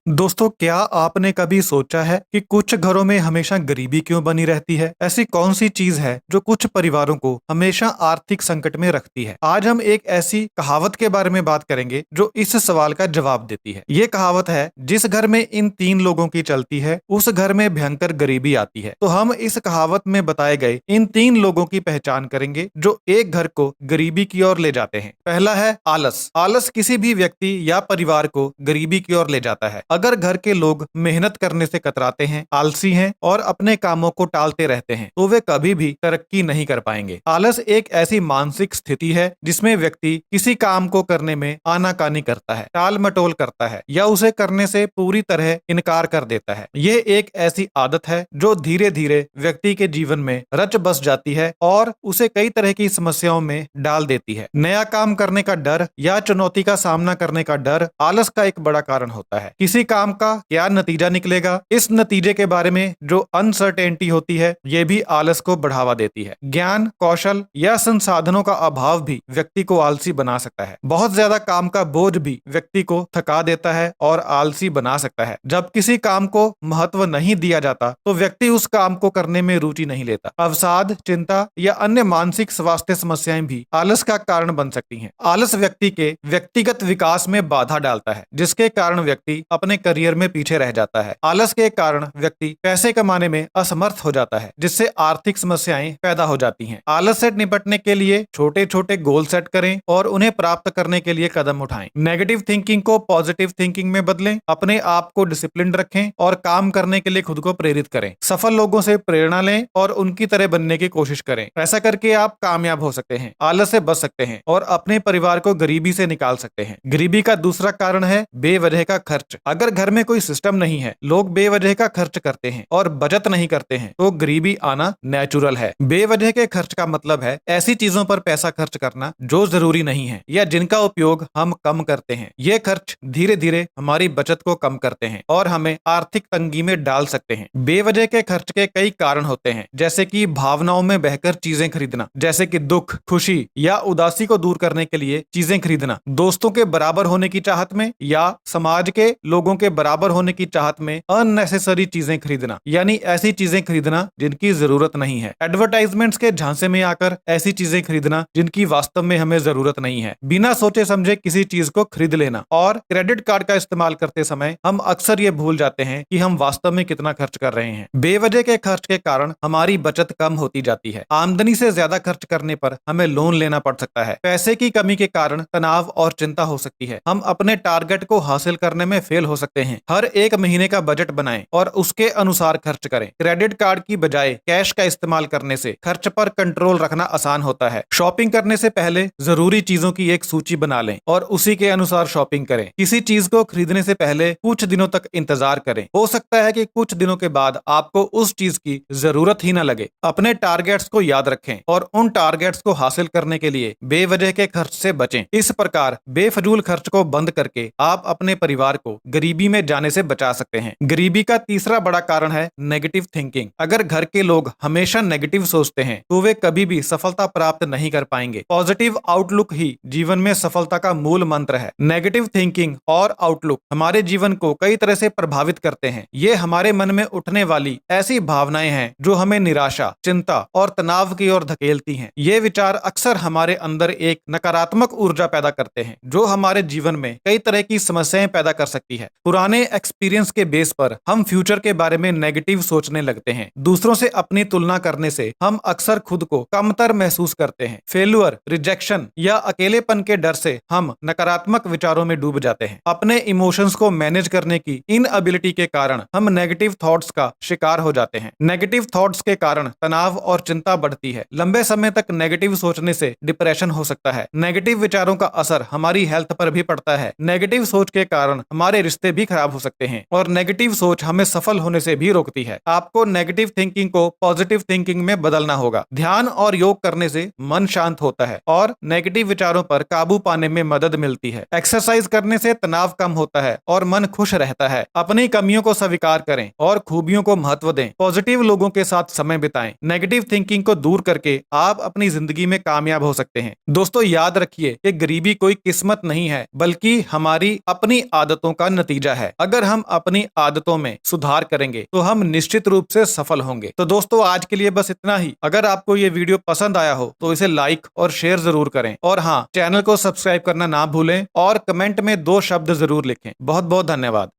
दोस्तों, क्या आपने कभी सोचा है कि कुछ घरों में हमेशा गरीबी क्यों बनी रहती है? ऐसी कौन सी चीज है जो कुछ परिवारों को हमेशा आर्थिक संकट में रखती है? आज हम एक ऐसी कहावत के बारे में बात करेंगे जो इस सवाल का जवाब देती है। ये कहावत है, जिस घर में इन तीन लोगों की चलती है उस घर में भयंकर गरीबी आती है। तो हम इस कहावत में बताए गए इन तीन लोगों की पहचान करेंगे जो एक घर को गरीबी की ओर ले जाते हैं। पहला है आलस। आलस किसी भी व्यक्ति या परिवार को गरीबी की ओर ले जाता है। अगर घर के लोग मेहनत करने से कतराते हैं, आलसी हैं और अपने कामों को टालते रहते हैं, तो वे कभी भी तरक्की नहीं कर पाएंगे। आलस एक ऐसी मानसिक स्थिति है जिसमें व्यक्ति किसी काम को करने में आनाकानी करता है, टाल मटोल करता है या उसे करने से पूरी तरह इनकार कर देता है। यह एक ऐसी आदत है जो धीरे धीरे व्यक्ति के जीवन में रच बस जाती है और उसे कई तरह की समस्याओं में डाल देती है। नया काम करने का डर या चुनौती का सामना करने का डर आलस का एक बड़ा कारण होता है। किसी काम का क्या नतीजा निकलेगा, इस नतीजे के बारे में जो अनसर्टेनिटी होती है, ये भी आलस को बढ़ावा देती है। ज्ञान, कौशल या संसाधनों का अभाव भी व्यक्ति को आलसी बना सकता है। बहुत ज्यादा काम का बोझ भी व्यक्ति को थका देता है और आलसी बना सकता है। जब किसी काम को महत्व नहीं दिया जाता तो व्यक्ति उस काम को करने में रुचि नहीं लेता। अवसाद, चिंता या अन्य मानसिक स्वास्थ्य समस्याएं भी आलस का कारण बन सकती हैं। आलस व्यक्ति के व्यक्तिगत विकास में बाधा डालता है, जिसके कारण व्यक्ति अपने करियर में पीछे रह जाता है। आलस के कारण व्यक्ति पैसे कमाने में असमर्थ हो जाता है, जिससे आर्थिक समस्याएं पैदा हो जाती हैं। आलस से निपटने के लिए छोटे छोटे गोल सेट करें और उन्हें प्राप्त करने के लिए कदम उठाएं। नेगेटिव थिंकिंग को पॉजिटिव थिंकिंग में बदलें, अपने आप को डिसिप्लिन रखें और काम करने के लिए खुद को प्रेरित करें। सफल लोगों से प्रेरणा लें और उनकी तरह बनने की कोशिश करें। ऐसा करके आप कामयाब हो सकते हैं, आलस से बच सकते हैं और अपने परिवार को गरीबी से निकाल सकते हैं। गरीबी का दूसरा कारण है बेवजह का खर्च। अगर घर में कोई सिस्टम नहीं है, लोग बेवजह का खर्च करते हैं और बचत नहीं करते हैं, तो गरीबी आना नेचुरल है। बेवजह के खर्च का मतलब है ऐसी चीजों पर पैसा खर्च करना जो जरूरी नहीं है या जिनका उपयोग हम कम करते हैं। ये खर्च धीरे धीरे हमारी बचत को कम करते हैं और हमें आर्थिक तंगी में डाल सकते हैं। बेवजह के खर्च के कई कारण होते हैं, जैसे कि भावनाओं में बहकर चीजें खरीदना, जैसे कि दुख, खुशी या उदासी को दूर करने के लिए चीजें खरीदना, दोस्तों के बराबर होने की चाहत में या समाज के लोगों के बराबर होने की चाहत में अननेसेसरी चीजें खरीदना, यानी ऐसी चीजें खरीदना जिनकी जरूरत नहीं है। एडवर्टाइजमेंट्स के झांसे में आकर ऐसी चीजें खरीदना जिनकी वास्तव में हमें जरूरत नहीं है। बिना सोचे समझे किसी चीज को खरीद लेना। और क्रेडिट कार्ड का इस्तेमाल करते समय हम अक्सर ये भूल जाते हैं कि हम वास्तव में कितना खर्च कर रहे हैं। बेवजह के खर्च के कारण हमारी बचत कम होती जाती है। आमदनी से ज्यादा खर्च करने पर हमें लोन लेना पड़ सकता है। पैसे की कमी के कारण तनाव और चिंता हो सकती है। हम अपने टारगेट को हासिल करने में फेल हो सकते हैं। हर एक महीने का बजट बनाएं और उसके अनुसार खर्च करें। क्रेडिट कार्ड की बजाय कैश का इस्तेमाल करने से खर्च पर कंट्रोल रखना आसान होता है। शॉपिंग करने से पहले जरूरी चीजों की एक सूची बना लें और उसी के अनुसार शॉपिंग करें। किसी चीज को खरीदने से पहले कुछ दिनों तक इंतजार करें। हो सकता है कि कुछ दिनों के बाद आपको उस चीज की जरूरत ही न लगे। अपने टारगेट्स को याद रखें और उन टारगेट्स को हासिल करने के लिए बेवजह के खर्च से बचें। इस प्रकार बेफजूल खर्च को बंद करके आप अपने परिवार को गरीबी में जाने से बचा सकते हैं। गरीबी का तीसरा बड़ा कारण है नेगेटिव थिंकिंग। अगर घर के लोग हमेशा नेगेटिव सोचते हैं तो वे कभी भी सफलता प्राप्त नहीं कर पाएंगे। पॉजिटिव आउटलुक ही जीवन में सफलता का मूल मंत्र है। नेगेटिव थिंकिंग और आउटलुक हमारे जीवन को कई तरह से प्रभावित करते हैं। ये हमारे मन में उठने वाली ऐसी भावनाएं हैं जो हमें निराशा, चिंता और तनाव की ओर धकेलती हैं। ये विचार अक्सर हमारे अंदर एक नकारात्मक ऊर्जा पैदा करते हैं जो हमारे जीवन में कई तरह की समस्याएं पैदा कर सकती है। पुराने एक्सपीरियंस के बेस पर हम फ्यूचर के बारे में नेगेटिव सोचने लगते हैं। दूसरों से अपनी तुलना करने से हम अक्सर खुद को कमतर महसूस करते हैं। फेल्यूर, रिजेक्शन या अकेलेपन के डर से हम नकारात्मक विचारों में डूब जाते हैं। अपने इमोशंस को मैनेज करने की इनएबिलिटी के कारण हम नेगेटिव थॉट्स का शिकार हो जाते हैं। नेगेटिव थॉट्स के कारण तनाव और चिंता बढ़ती है। लंबे समय तक नेगेटिव सोचने से डिप्रेशन हो सकता है। नेगेटिव विचारों का असर हमारी हेल्थ पर भी पड़ता है। नेगेटिव सोच के कारण हमारे रिश्ते भी खराब हो सकते हैं और नेगेटिव सोच हमें सफल होने से भी रोकती है। आपको नेगेटिव थिंकिंग को पॉजिटिव थिंकिंग में बदलना होगा। ध्यान और योग करने से मन शांत होता है और नेगेटिव विचारों पर काबू पाने में मदद मिलती है। एक्सरसाइज करने से तनाव कम होता है और मन खुश रहता है। अपनी कमियों को स्वीकार करें और खूबियों को महत्व दें। पॉजिटिव लोगों के साथ समय बिताएं। नेगेटिव थिंकिंग को दूर करके आप अपनी जिंदगी में कामयाब हो सकते हैं। दोस्तों, याद रखिए कि गरीबी कोई किस्मत नहीं है, बल्कि हमारी अपनी आदतों का नतीजा नतीजा है। अगर हम अपनी आदतों में सुधार करेंगे तो हम निश्चित रूप से सफल होंगे। तो दोस्तों, आज के लिए बस इतना ही। अगर आपको ये वीडियो पसंद आया हो तो इसे लाइक और शेयर जरूर करें, और हाँ, चैनल को सब्सक्राइब करना ना भूलें और कमेंट में 2 शब्द जरूर लिखें। बहुत बहुत धन्यवाद।